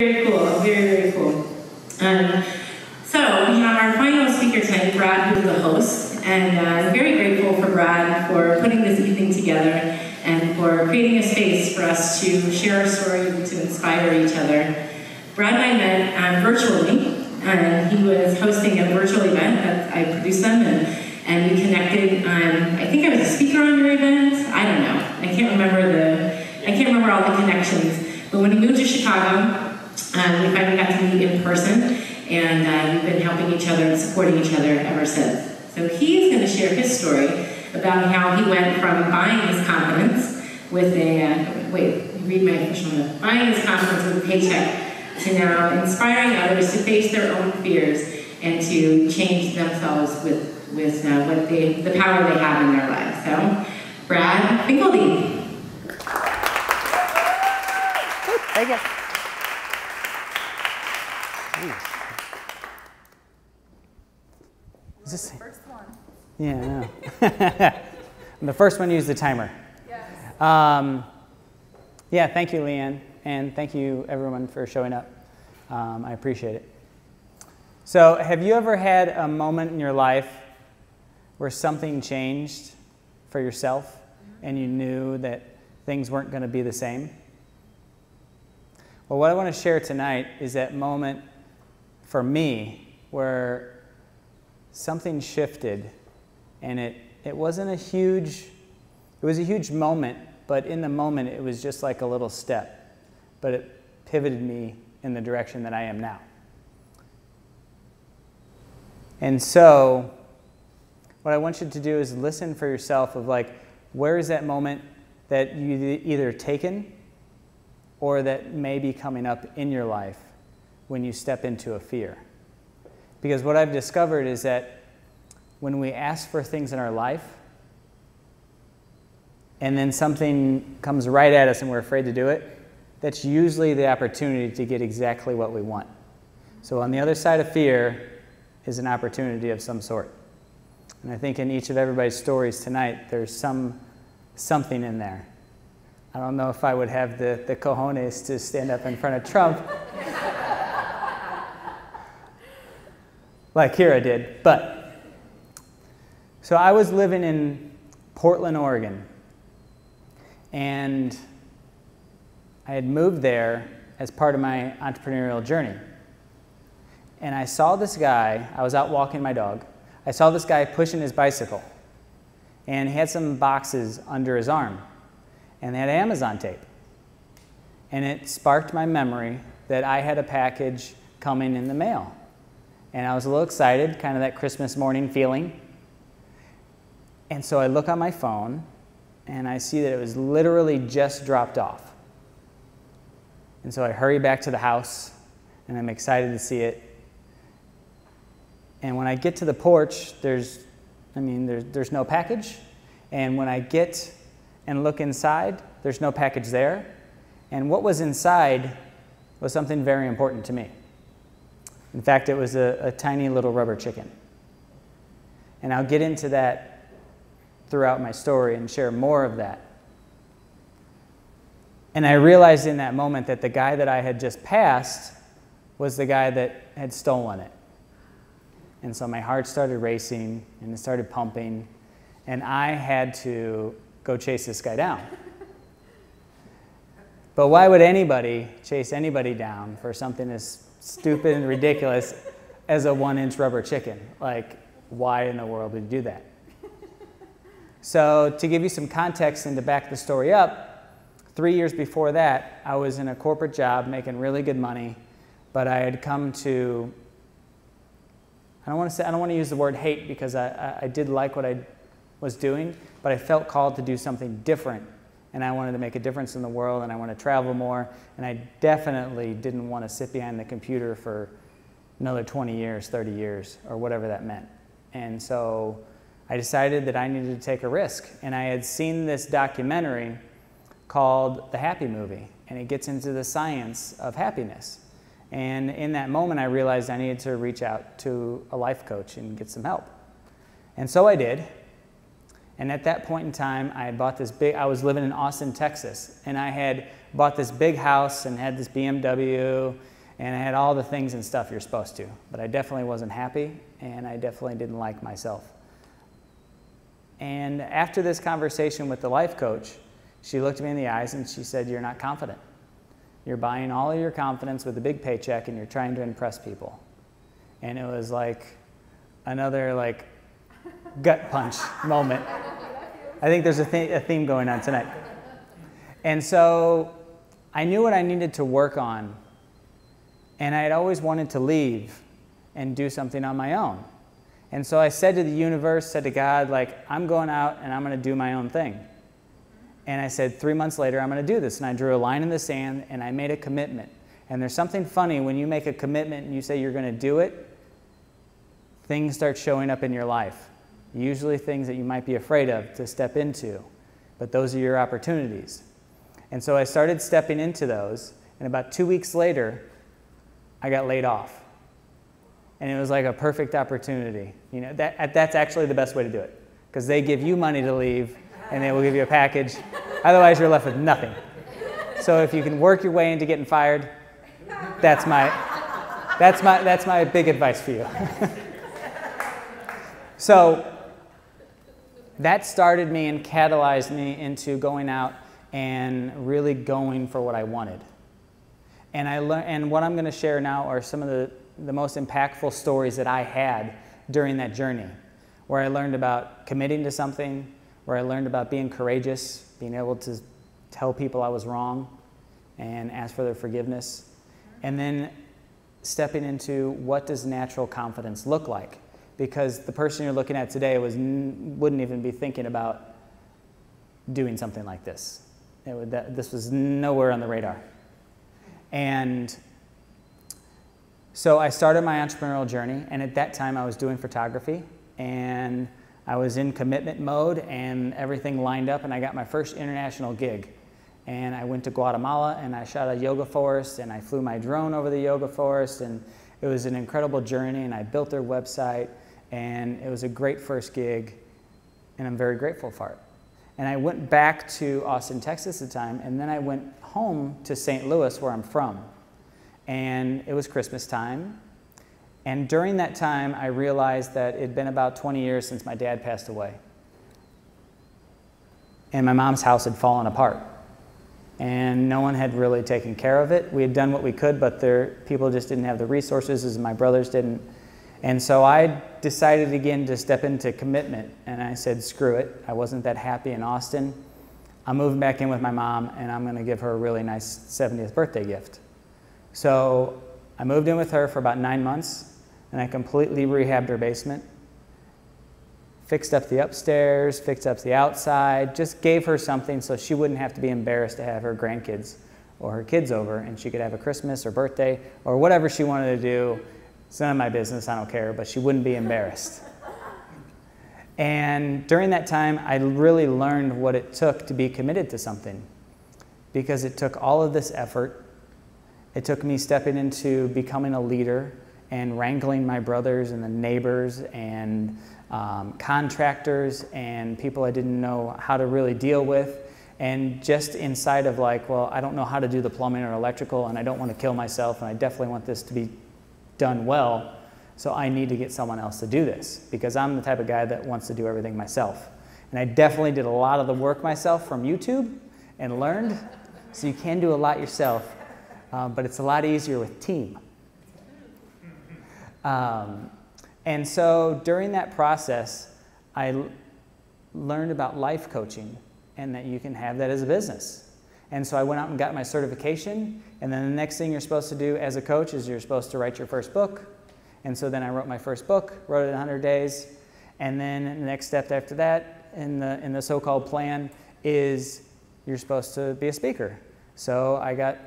Very cool, very cool. So we have our final speaker tonight, Brad, who's the host, and I'm very grateful for Brad for putting this evening together and for creating a space for us to share our story and to inspire each other. Brad and I met virtually, and he was hosting a virtual event that I produced them, and we connected. I think I was a speaker on your event. I don't know. I can't remember all the connections. But when he moved to Chicago, we finally got to meet in person, and we've been helping each other and supporting each other ever since. So he's going to share his story about how he went from buying his confidence with buying his confidence with a paycheck to now inspiring others to face their own fears and to change themselves with the power they have in their lives. So, Brad Finkeldei. Thank you. Is this the first one? Yeah, I know. I'm the first one to use the timer. Yes. Yeah, thank you, Leanne, and thank you, everyone, for showing up. I appreciate it. So, have you ever had a moment in your life where something changed for yourself and you knew that things weren't going to be the same? Well, what I want to share tonight is that moment for me where something shifted, and it wasn't a huge, it was a huge moment, but in the moment it was just like a little step, but it pivoted me in the direction that I am now. And so what I want you to do is listen for yourself of like, where is that moment that you either taken or that may be coming up in your life when you step into a fear. Because what I've discovered is that when we ask for things in our life, and then something comes right at us and we're afraid to do it, that's usually the opportunity to get exactly what we want. So on the other side of fear is an opportunity of some sort. And I think in each of everybody's stories tonight, there's something in there. I don't know if I would have the cojones to stand up in front of Trump. Like here I did, but. So I was living in Portland, Oregon, and I had moved there as part of my entrepreneurial journey. And I saw this guy, I was out walking my dog, I saw this guy pushing his bicycle, and he had some boxes under his arm. And they had Amazon tape. And it sparked my memory that I had a package coming in the mail. And I was a little excited, kind of that Christmas morning feeling. And so I look on my phone, and I see that it was literally just dropped off. And so I hurry back to the house, and I'm excited to see it. And when I get to the porch, there's no package. And when I get and look inside, there's no package there. And what was inside was something very important to me. In fact, it was a tiny little rubber chicken. And I'll get into that throughout my story and share more of that. And I realized in that moment that the guy that I had just passed was the guy that had stolen it. And so my heart started racing, and it started pumping, and I had to go chase this guy down. But why would anybody chase anybody down for something as stupid and ridiculous as a 1-inch rubber chicken? Like, why in the world would you do that? So to give you some context and to back the story up, 3 years before that, I was in a corporate job making really good money, but I had come to, I don't want to use the word hate, because I did like what I was doing, but I felt called to do something different, and I wanted to make a difference in the world, and I wanted to travel more, and I definitely didn't want to sit behind the computer for another 20 years, 30 years, or whatever that meant. And so I decided that I needed to take a risk, and I had seen this documentary called The Happy Movie, and it gets into the science of happiness. And in that moment, I realized I needed to reach out to a life coach and get some help. And so I did. And at that point in time, I had bought this I was living in Austin, Texas, and I had bought this big house and had this BMW, and I had all the things and stuff you're supposed to. But I definitely wasn't happy, and I definitely didn't like myself. And after this conversation with the life coach, she looked me in the eyes and she said, "You're not confident. You're buying all of your confidence with a big paycheck and you're trying to impress people." And it was like another like gut punch moment. I think there's a theme going on tonight. And so I knew what I needed to work on, and I had always wanted to leave and do something on my own. And so I said to the universe, said to God, like, I'm going out and I'm going to do my own thing. And I said, 3 months later, I'm going to do this. And I drew a line in the sand and I made a commitment. And there's something funny when you make a commitment and you say you're going to do it, things start showing up in your life. Usually things that you might be afraid of to step into, but those are your opportunities. And so I started stepping into those, and about 2 weeks later, I got laid off. And it was like a perfect opportunity. You know, that's actually the best way to do it, because they give you money to leave, and they will give you a package. Otherwise, you're left with nothing. So if you can work your way into getting fired, that's my big advice for you. So that started me and catalyzed me into going out and really going for what I wanted. And what I'm going to share now are some of the most impactful stories that I had during that journey, where I learned about committing to something, where I learned about being courageous, being able to tell people I was wrong and ask for their forgiveness, and then stepping into what does natural confidence look like. Because the person you're looking at today wouldn't even be thinking about doing something like this. This was nowhere on the radar. And so I started my entrepreneurial journey, and at that time I was doing photography, and I was in commitment mode, and everything lined up, and I got my first international gig. And I went to Guatemala, and I shot a yoga forest, and I flew my drone over the yoga forest, and it was an incredible journey, and I built their website, and it was a great first gig, and I'm very grateful for it. And I went back to Austin, Texas at the time, and then I went home to St. Louis, where I'm from. And it was Christmas time. And during that time, I realized that it'd been about 20 years since my dad passed away. And my mom's house had fallen apart. And no one had really taken care of it. We had done what we could, but people just didn't have the resources, as my brothers didn't. And so I decided again to step into commitment, and I said, screw it. I wasn't that happy in Austin. I'm moving back in with my mom, and I'm going to give her a really nice 70th birthday gift. So I moved in with her for about 9 months, and I completely rehabbed her basement, fixed up the upstairs, fixed up the outside, just gave her something so she wouldn't have to be embarrassed to have her grandkids or her kids over, and she could have a Christmas or birthday or whatever she wanted to do. It's none of my business, I don't care, but she wouldn't be embarrassed. And during that time, I really learned what it took to be committed to something, because it took all of this effort. It took me stepping into becoming a leader and wrangling my brothers and the neighbors and contractors and people I didn't know how to really deal with. And just inside of like, well, I don't know how to do the plumbing or electrical, and I don't want to kill myself, and I definitely want this to be done well, so I need to get someone else to do this, because I'm the type of guy that wants to do everything myself. And I definitely did a lot of the work myself from YouTube and learned, so you can do a lot yourself, but it's a lot easier with team. And so during that process, I learned about life coaching and that you can have that as a business. And so I went out and got my certification, and then the next thing you're supposed to do as a coach is you're supposed to write your first book. And so then I wrote my first book, wrote it in 100 days, and then the next step after that in the so-called plan is you're supposed to be a speaker. So I got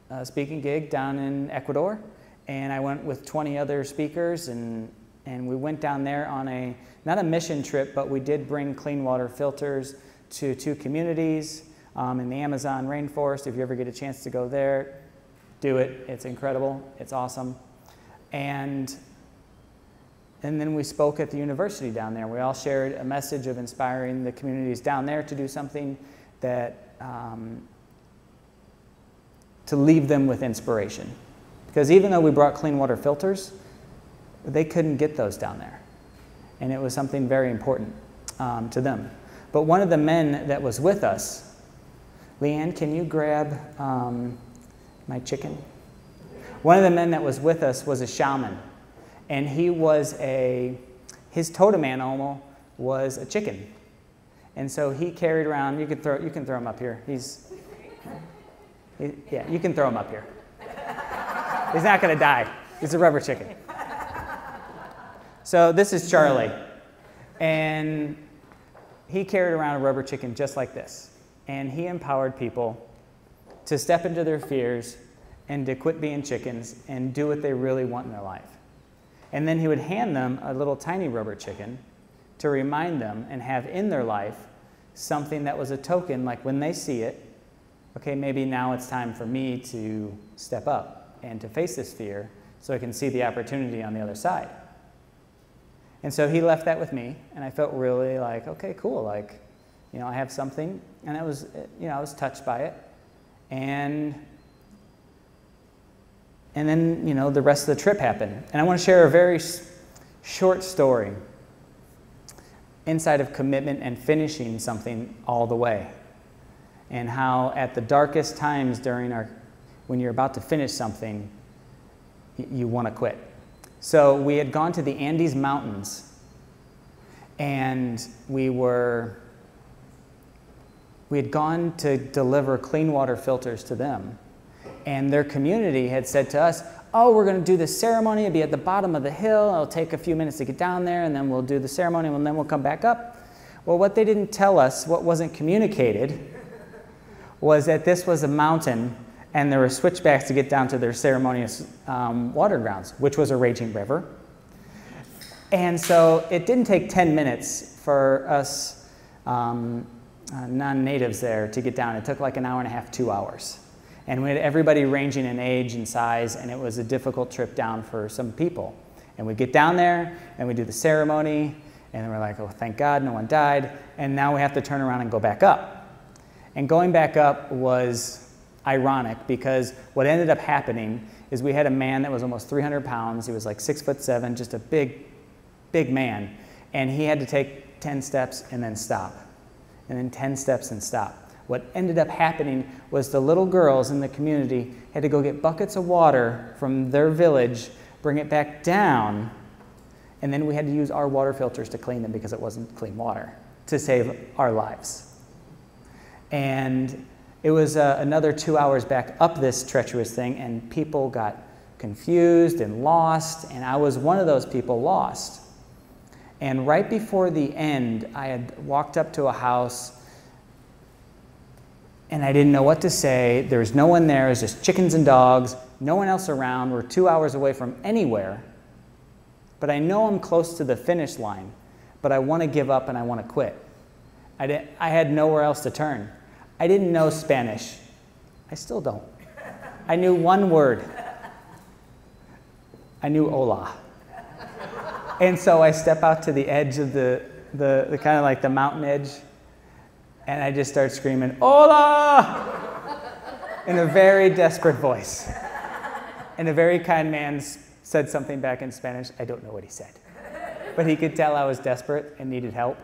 a speaking gig down in Ecuador, and I went with 20 other speakers, and we went down there on not a mission trip, but we did bring clean water filters to 2 communities in the Amazon rainforest. If you ever get a chance to go there, do it. It's incredible. It's awesome. And then we spoke at the university down there. We all shared a message of inspiring the communities down there to do something that to leave them with inspiration. Because even though we brought clean water filters, they couldn't get those down there. And it was something very important to them. But one of the men that was with us, Leanne, can you grab my chicken? One of the men that was with us was a shaman. And his totem animal was a chicken. And so he carried around, you can throw him up here. Yeah, you can throw him up here. He's not going to die. He's a rubber chicken. So this is Charlie. And he carried around a rubber chicken just like this. And he empowered people to step into their fears and to quit being chickens and do what they really want in their life. And then he would hand them a little tiny rubber chicken to remind them and have in their life something that was a token, like when they see it, okay, maybe now it's time for me to step up and to face this fear so I can see the opportunity on the other side. And so he left that with me, and I felt really like, okay, cool, like, you know, I have something, and I was touched by it. And then, you know, the rest of the trip happened. And I want to share a very short story inside of commitment and finishing something all the way. And how at the darkest times when you're about to finish something, you want to quit. So we had gone to the Andes Mountains, and we had gone to deliver clean water filters to them. And their community had said to us, oh, we're going to do this ceremony. It'll be at the bottom of the hill. It'll take a few minutes to get down there, and then we'll do the ceremony, and then we'll come back up. Well, what they didn't tell us, what wasn't communicated, was that this was a mountain, and there were switchbacks to get down to their ceremonious water grounds, which was a raging river. And so it didn't take 10 minutes for us non-natives there to get down. It took like an hour and a half, 2 hours. And we had everybody ranging in age and size, and it was a difficult trip down for some people. And we'd get down there, and we'd do the ceremony, and then we're like, oh, thank God, no one died. And now we have to turn around and go back up. And going back up was ironic, because what ended up happening is we had a man that was almost 300 pounds. He was like 6'7", just a big, big man. And he had to take 10 steps and then stop, and then 10 steps and stop. What ended up happening was the little girls in the community had to go get buckets of water from their village, bring it back down, and then we had to use our water filters to clean them because it wasn't clean water, to save our lives. And it was another 2 hours back up this treacherous thing, and people got confused and lost, and I was one of those people lost. And right before the end, I had walked up to a house, and I didn't know what to say. There was no one there. It was just chickens and dogs, no one else around. We're 2 hours away from anywhere. But I know I'm close to the finish line, but I want to give up and I want to quit. I had nowhere else to turn. I didn't know Spanish. I still don't. I knew one word. I knew hola. And so I step out to the edge of the kind of like the mountain edge, and I just start screaming, hola! In a very desperate voice. And a very kind man said something back in Spanish. I don't know what he said. But he could tell I was desperate and needed help.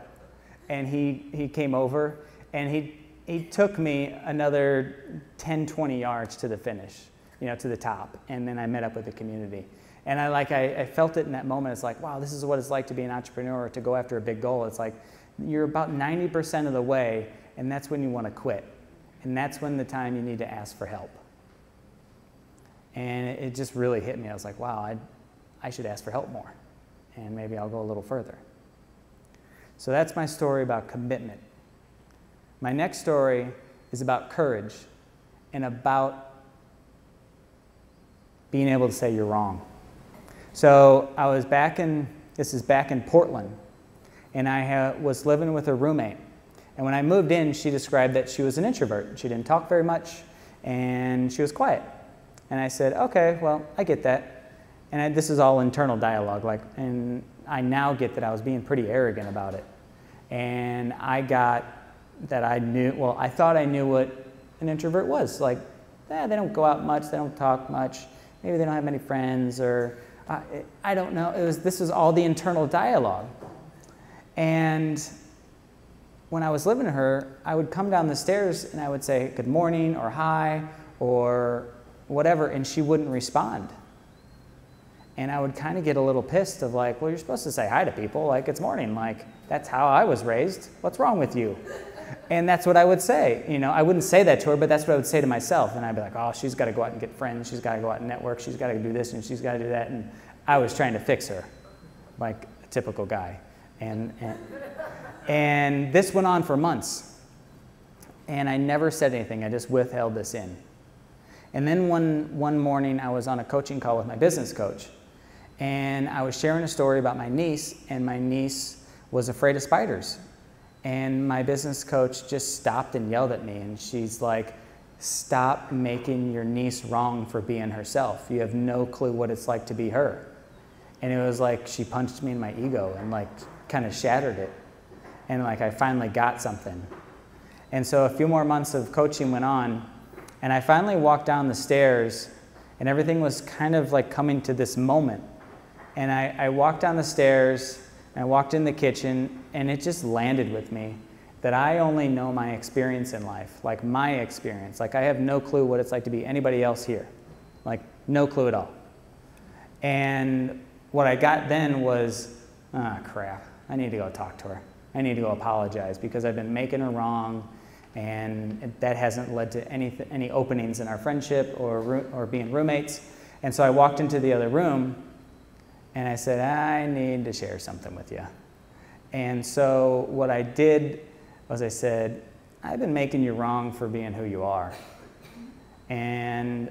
And he came over, and he took me another 10, 20 yards to the finish, you know, to the top. And then I met up with the community. And I felt it in that moment. It's like, wow, this is what it's like to be an entrepreneur, to go after a big goal. It's like, you're about 90% of the way, and that's when you want to quit. And that's when the time you need to ask for help. And it just really hit me. I was like, wow, I should ask for help more. And maybe I'll go a little further. So that's my story about commitment. My next story is about courage and about being able to say you're wrong. So I was this is back in Portland, and I was living with a roommate. And when I moved in, she described that she was an introvert. She didn't talk very much, and she was quiet. And I said, okay, well, I get that. And this is all internal dialogue, and I now get that I was being pretty arrogant about it. And I got that I thought I knew what an introvert was. Like, they don't go out much, they don't talk much, maybe they don't have many friends, or I don't know. This was all the internal dialogue. And when I was living with her, I would come down the stairs and I would say good morning or hi or whatever, and she wouldn't respond. And I would kind of get a little pissed of like, well, you're supposed to say hi to people, like it's morning, like that's how I was raised. What's wrong with you? And that's what I would say. You know, I wouldn't say that to her, but that's what I would say to myself. And I'd be like, oh, she's got to go out and get friends. She's got to go out and network. She's got to do this and she's got to do that. And I was trying to fix her, like a typical guy. And this went on for months. And I never said anything. I just withheld this in. And then one morning, I was on a coaching call with my business coach. And I was sharing a story about my niece, and my niece was afraid of spiders. And my business coach just stopped and yelled at me, and she's like, stop making your niece wrong for being herself. You have no clue what it's like to be her. And it was like she punched me in my ego and like kind of shattered it. And like I finally got something. And so a few more months of coaching went on, and I finally walked down the stairs, and everything was kind of like coming to this moment. And I walked down the stairs, and I walked in the kitchen, and it just landed with me that I only know my experience in life, like my experience. Like I have no clue what it's like to be anybody else here. Like no clue at all. And what I got then was, oh crap, I need to go talk to her. I need to go apologize because I've been making her wrong, and that hasn't led to any openings in our friendship or being roommates. And so I walked into the other room, and I said, I need to share something with you. And so what I did was I said, I've been making you wrong for being who you are. And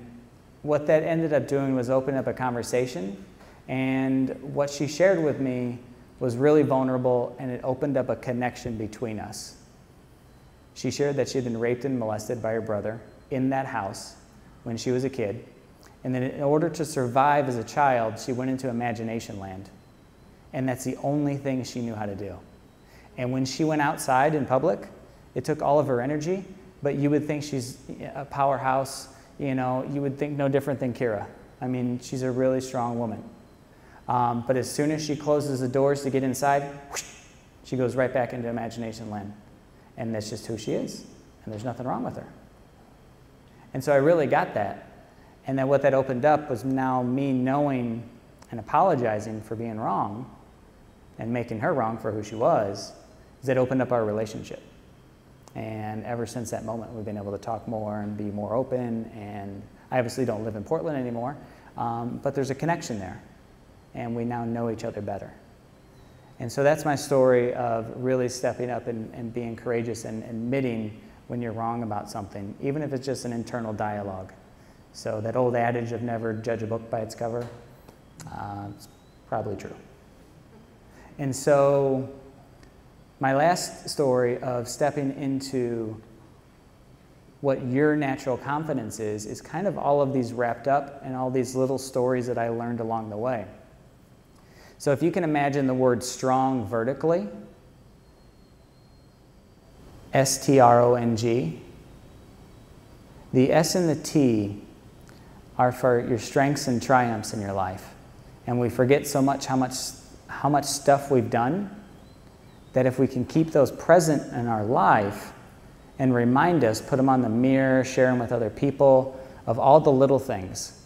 what that ended up doing was open up a conversation. And what she shared with me was really vulnerable, and it opened up a connection between us. She shared that she had been raped and molested by her brother in that house when she was a kid. And then in order to survive as a child, she went into imagination land. And that's the only thing she knew how to do. And when she went outside in public, it took all of her energy, but you would think she's a powerhouse, you know, you would think no different than Kira. I mean, she's a really strong woman. But as soon as she closes the doors to get inside, whoosh, she goes right back into imagination land. And that's just who she is. And there's nothing wrong with her. And so I really got that. And then what that opened up was now me knowing and apologizing for being wrong and making her wrong for who she was, is it opened up our relationship. And ever since that moment, we've been able to talk more and be more open. And I obviously don't live in Portland anymore, but there's a connection there. And we now know each other better. And so that's my story of really stepping up and being courageous and admitting when you're wrong about something, even if it's just an internal dialogue. So that old adage of never judge a book by its cover, it's probably true. And so my last story of stepping into what your natural confidence is kind of all of these wrapped up and all these little stories that I learned along the way. So if you can imagine the word strong vertically, S-T-R-O-N-G, the S and the T are for your strengths and triumphs in your life. And we forget so much how much stuff we've done, that if we can keep those present in our life and remind us, put them on the mirror, share them with other people, of all the little things,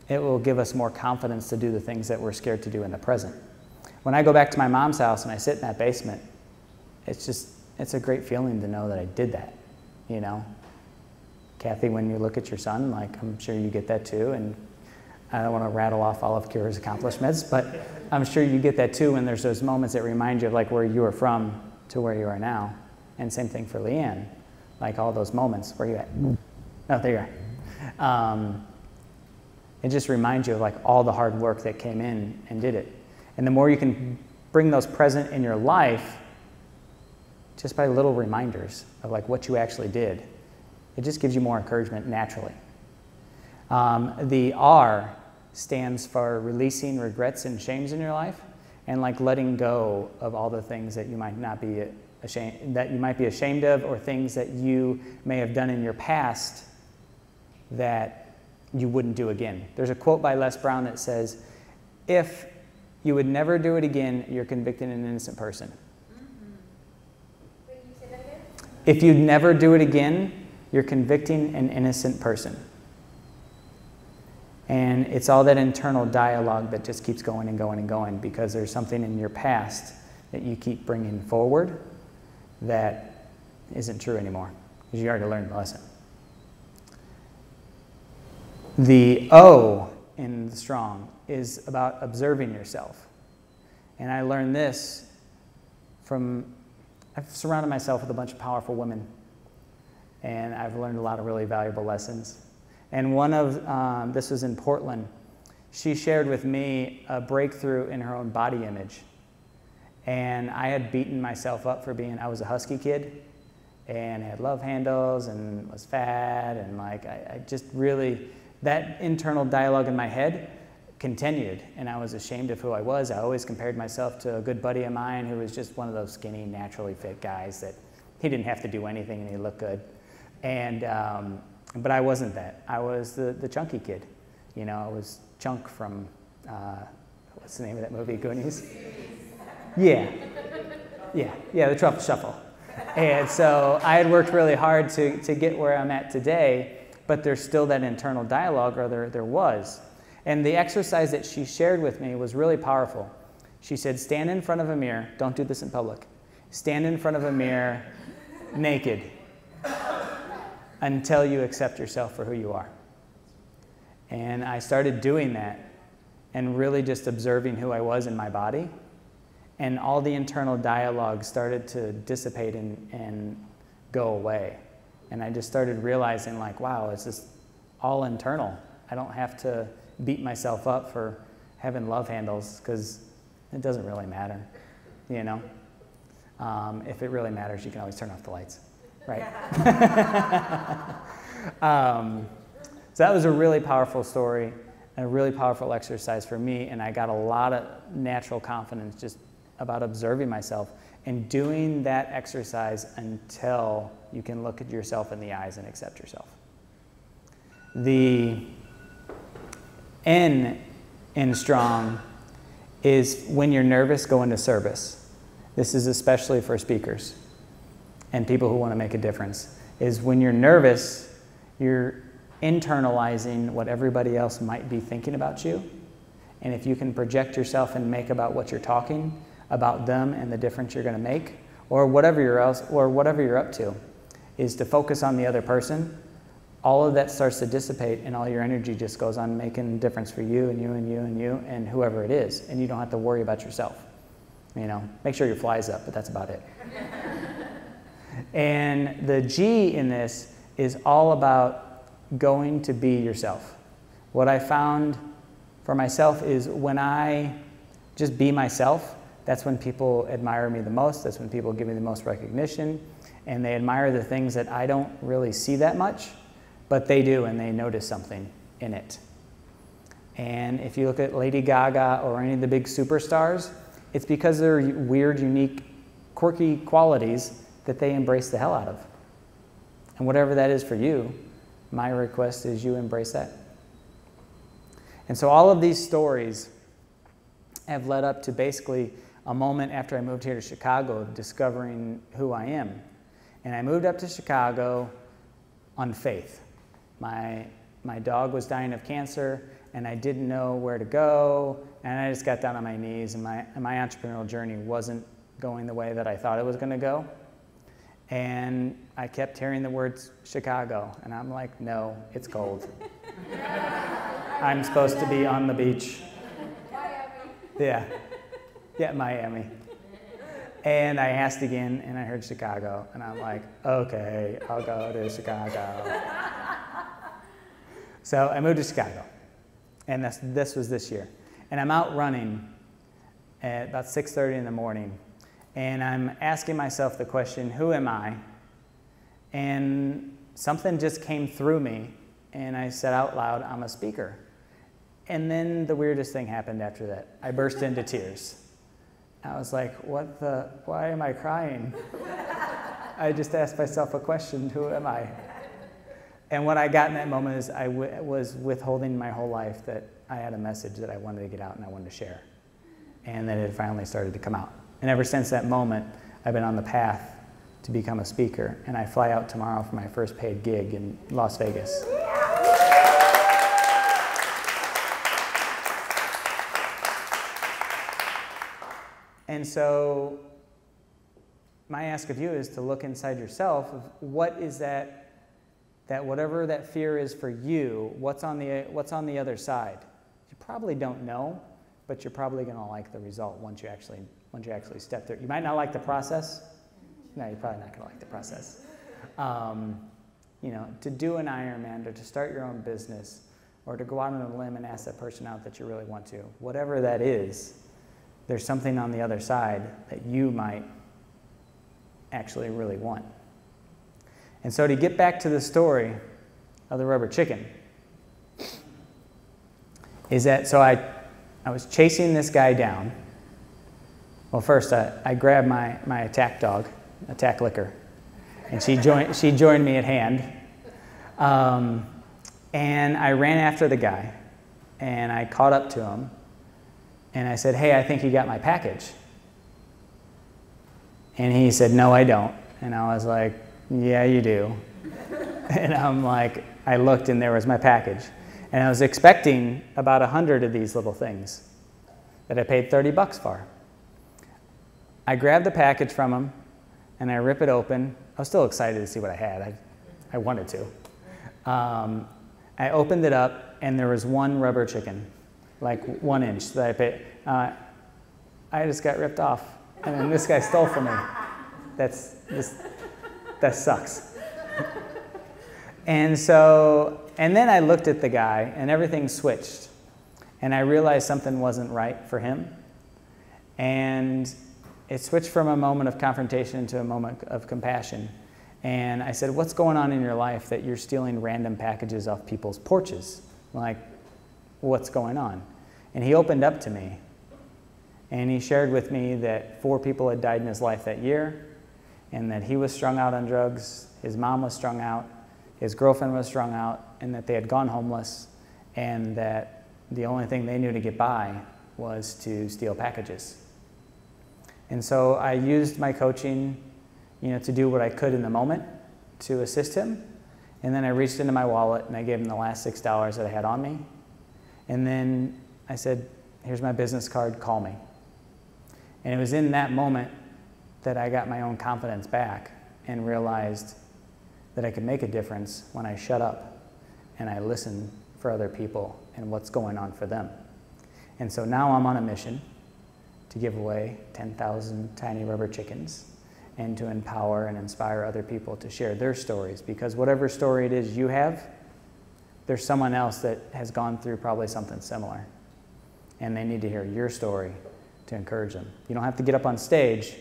it will give us more confidence to do the things that we're scared to do in the present. When I go back to my mom's house and I sit in that basement, it's a great feeling to know that I did that, you know? Kathy, when you look at your son, like I'm sure you get that too, and I don't want to rattle off all of Kira's accomplishments, but I'm sure you get that too when there's those moments that remind you of like where you were from to where you are now. And same thing for Leanne, like all those moments. Where you at? Oh, there you are. It just reminds you of like all the hard work that came in and did it. And the more you can bring those present in your life, just by little reminders of like what you actually did, it just gives you more encouragement naturally. The R stands for releasing regrets and shames in your life, and like letting go of all the things that you might not be ashamed of, or things that you may have done in your past that you wouldn't do again. There's a quote by Les Brown that says, if you would never do it again, you're convicting an innocent person. Wait, you say that again? If you'd never do it again, you're convicting an innocent person. And it's all that internal dialogue that just keeps going and going and going, because there's something in your past that you keep bringing forward that isn't true anymore, because you already learned the lesson. The O in the strong is about observing yourself. And I learned this from, I've surrounded myself with a bunch of powerful women, and I've learned a lot of really valuable lessons. And one of, this was in Portland, she shared with me a breakthrough in her own body image. And I had beaten myself up for being, I was a husky kid, and had love handles, and was fat, and like, I just really, that internal dialogue in my head continued, and I was ashamed of who I was. I always compared myself to a good buddy of mine who was just one of those skinny, naturally fit guys that he didn't have to do anything and he looked good. And, but I wasn't that. I was the chunky kid. You know, I was Chunk from, what's the name of that movie, Goonies? Yeah, the Truffle Shuffle. And so I had worked really hard to get where I'm at today, but there's still that internal dialogue, or there was. And the exercise that she shared with me was really powerful. She said, stand in front of a mirror. Don't do this in public. Stand in front of a mirror naked until you accept yourself for who you are. And I started doing that and really just observing who I was in my body. And all the internal dialogue started to dissipate and go away. And I just started realizing, like, wow, it's just all internal. I don't have to beat myself up for having love handles, because it doesn't really matter, you know? If it really matters, you can always turn off the lights, right? So that was a really powerful story and a really powerful exercise for me, and I got a lot of natural confidence just about observing myself and doing that exercise until you can look at yourself in the eyes and accept yourself. The N in strong is when you're nervous, go into service. This is especially for speakers and people who want to make a difference. Is when you're nervous, you're internalizing what everybody else might be thinking about you. And if you can project yourself and make about what you're talking about them and the difference you're going to make, or whatever you're up to, is to focus on the other person, all of that starts to dissipate, and all your energy just goes on making a difference for you and you and you and you and whoever it is, and you don't have to worry about yourself. You know, make sure your fly's up, but that's about it. And the G in this is all about going to be yourself. What I found for myself is when I just be myself, that's when people admire me the most, that's when people give me the most recognition, and they admire the things that I don't really see that much, but they do, and they notice something in it. And if you look at Lady Gaga or any of the big superstars, it's because they're weird, unique, quirky qualities that they embrace the hell out of. And whatever that is for you, my request is you embrace that. And so all of these stories have led up to basically a moment after I moved here to Chicago, discovering who I am. And I moved up to Chicago on faith. My dog was dying of cancer, and I didn't know where to go, and I just got down on my knees, and my entrepreneurial journey wasn't going the way that I thought it was going to go. And I kept hearing the words Chicago, and I'm like, no, it's cold. I'm supposed to be on the beach. Miami. Yeah, Miami. And I asked again, and I heard Chicago, and I'm like, okay, I'll go to Chicago. So I moved to Chicago, and this was this year. And I'm out running at about 6:30 in the morning, and I'm asking myself the question, who am I? And something just came through me, and I said out loud, I'm a speaker. And then the weirdest thing happened after that. I burst into tears. I was like, why am I crying? I just asked myself a question, who am I? And what I got in that moment is I was withholding my whole life that I had a message that I wanted to get out and I wanted to share. And that it finally started to come out. And ever since that moment, I've been on the path to become a speaker. And I fly out tomorrow for my first paid gig in Las Vegas. And so my ask of you is to look inside yourself of what is that whatever that fear is for you, what's on the other side. You probably don't know, but you're probably going to like the result once you actually step through it. You might not like the process. No, you're probably not going to like the process. You know, to do an Ironman, or to start your own business, or to go out on a limb and ask that person out that you really want to, whatever that is, there's something on the other side that you might actually really want. And so to get back to the story of the rubber chicken, is that, so I was chasing this guy down. Well, first I grabbed my attack dog, Attack Liquor, and she joined me at hand. And I ran after the guy, and I caught up to him, and I said, "Hey, I think you got my package." And he said, "No, I don't." And I was like, "Yeah, you do." And I'm like, I looked and there was my package. And I was expecting about 100 of these little things that I paid $30 for. I grabbed the package from him and I rip it open. I was still excited to see what I had. I wanted to. I opened it up and there was one rubber chicken, like 1 inch that I paid. I just got ripped off. And then this guy stole from me. That sucks. And then I looked at the guy and everything switched. And I realized something wasn't right for him. And it switched from a moment of confrontation to a moment of compassion. And I said, "What's going on in your life that you're stealing random packages off people's porches? Like, what's going on?" And he opened up to me. And he shared with me that 4 people had died in his life that year, and that he was strung out on drugs, his mom was strung out, his girlfriend was strung out, and that they had gone homeless, and that the only thing they knew to get by was to steal packages. And so I used my coaching, to do what I could in the moment to assist him. And then I reached into my wallet and I gave him the last $6 that I had on me. And then I said, "Here's my business card, call me." And it was in that moment that I got my own confidence back and realized that I could make a difference when I shut up and I listen for other people and what's going on for them. And so now I'm on a mission to give away 10,000 tiny rubber chickens and to empower and inspire other people to share their stories, because whatever story it is you have, there's someone else that has gone through probably something similar, and they need to hear your story to encourage them. You don't have to get up on stage,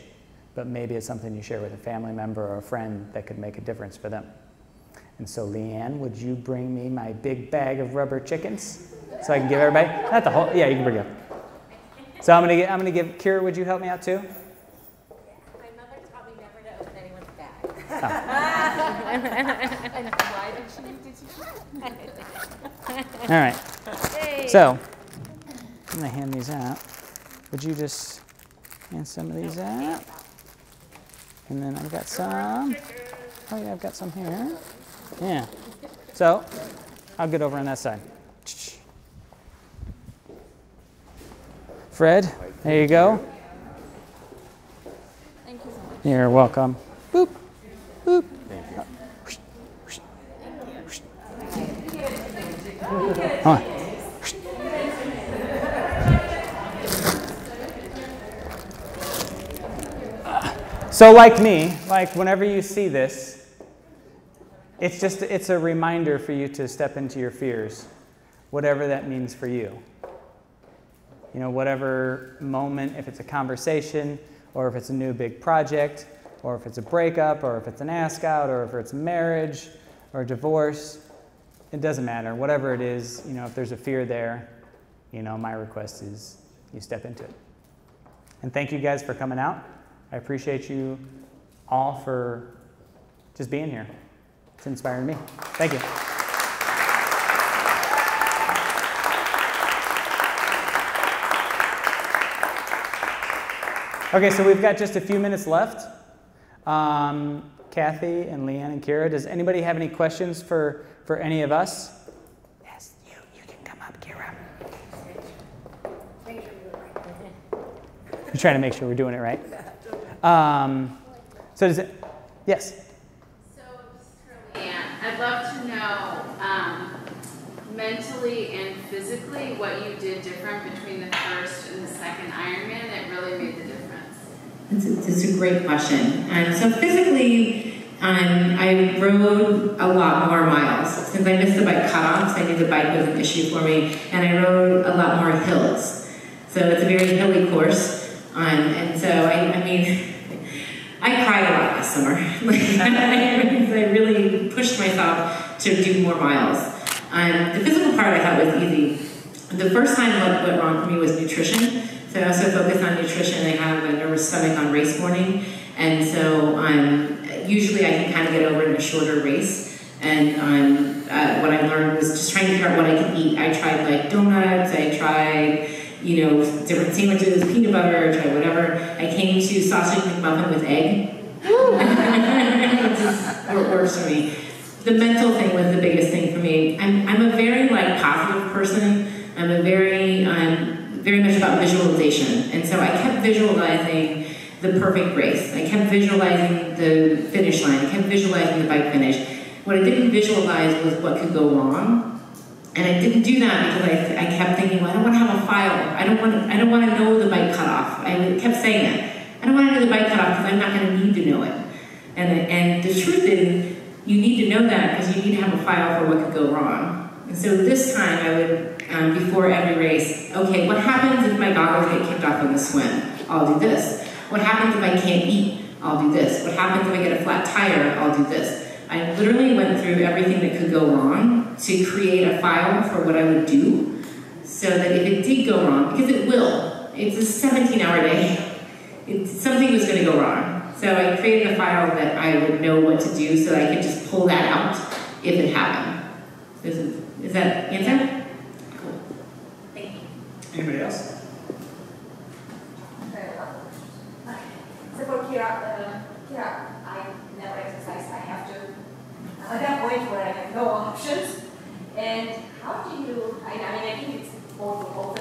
but maybe it's something you share with a family member or a friend that could make a difference for them. And so, Leanne, would you bring me my big bag of rubber chickens so I can give everybody? Not the whole. Yeah, you can bring it up. So I'm gonna give. Kira, would you help me out too? My mother taught me never to open anyone's bag. Oh. And why did she All right. Hey. So I'm gonna hand these out. Would you just hand some of these out? And then I've got some. Oh yeah, I've got some here. Yeah. So I'll get over on that side. Fred, there you go. Thank you so much. You're welcome. Boop, boop. Come on. So like me, like whenever you see this, it's a reminder for you to step into your fears, whatever that means for you. Whatever moment, if it's a conversation, or if it's a new big project, or if it's a breakup, or if it's an ask out, or if it's marriage, or divorce, it doesn't matter. Whatever it is, if there's a fear there, my request is you step into it. And thank you guys for coming out. I appreciate you all for just being here. It's inspiring me. Thank you. Okay, so we've got just a few minutes left. Kathy and Leanne and Kira, does anybody have any questions for any of us? Yes, you can come up, Kira. We're trying to make sure we're doing it right. So does it, yes? So just for Leanne, I'd love to know mentally and physically what you did different between the first and the second Ironman that really made the difference. It's a great question. So physically, I rode a lot more miles. Since I missed the bike cutoffs, I knew the bike was an issue for me, and I rode a lot more hills. So it's a very hilly course. And so, I mean, I cried a lot this summer. I really pushed myself to do more miles. The physical part I thought was easy. The first time what went wrong for me was nutrition. So I also focused on nutrition. I have a nervous stomach on race morning. And so usually I can kind of get over in a shorter race. And what I learned was just trying to figure out what I could eat. I tried like donuts, I tried different sandwiches, peanut butter, try whatever. I came to sausage McMuffin with egg. It just works for me. The mental thing was the biggest thing for me. I'm a very positive person. I'm a very much about visualization. And so I kept visualizing the perfect race. I kept visualizing the finish line. I kept visualizing the bike finish. What I didn't visualize was what could go wrong. And I didn't do that because I kept thinking, well, I don't want to have a file. I don't want to know the bike cutoff. I kept saying that. I don't want to know the bike cutoff because I'm not going to need to know it. And the truth is, you need to know that because you need to have a file for what could go wrong. And so this time I would, before every race, okay, what happens if my goggles get kicked off in the swim? I'll do this. What happens if I can't eat? I'll do this. What happens if I get a flat tire? I'll do this. I literally went through everything that could go wrong to create a file for what I would do so that if it did go wrong, because it will, it's a 17-hour day, something was going to go wrong. So I created a file that I would know what to do so that I could just pull that out if it happened. Is that answer? Cool. Thank you. Anybody else? So for Kira, I never exercise. I have to. At that point where I have no options. And how do you? I mean, I think it's both